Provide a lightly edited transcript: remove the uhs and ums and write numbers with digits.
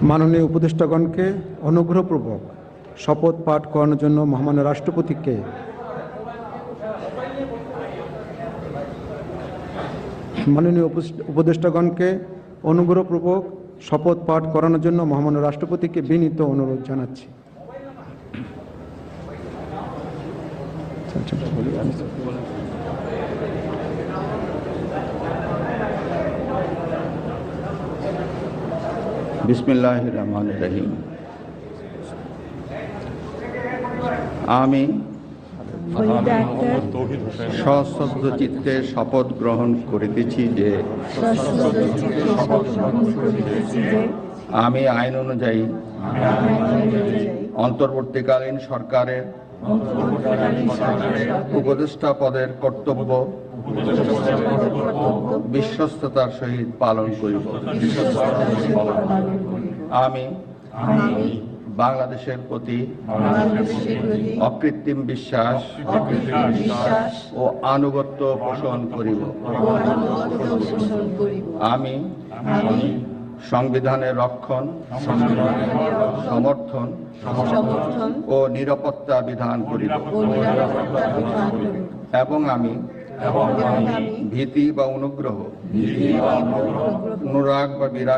মাননীয় উপদেষ্টাগণকে অনুগ্রহপূর্বক শপথ পাঠ করানোর জন্য মহামান্য রাষ্ট্রপতিকে শপথ পাঠ করানোর জন্য মহামান্য রাষ্ট্রপতিকে বিনীত অনুরোধ জানাচ্ছি। বিসমিল্লাহির রহমানির রহিম। আমি সশ্রদ্ধ চিত্তে শপথ গ্রহণ করিতেছি যে আমি আইন অনুযায়ী অন্তর্বর্তীকালীন সরকারের উপদেষ্টা পদের কর্তব্য বিশ্বস্ততার সহিত পালন করিব। আমি বাংলাদেশের প্রতি অকৃত্রিম বিশ্বাস ও আনুগত্য পোষণ করিব। আমি সংবিধানের রক্ষণ, সমর্থন ও নিরাপত্তা বিধান করিব এবং আমি ভীতি বা অনুগ্রহ, অনুরাগ বা বিরাগ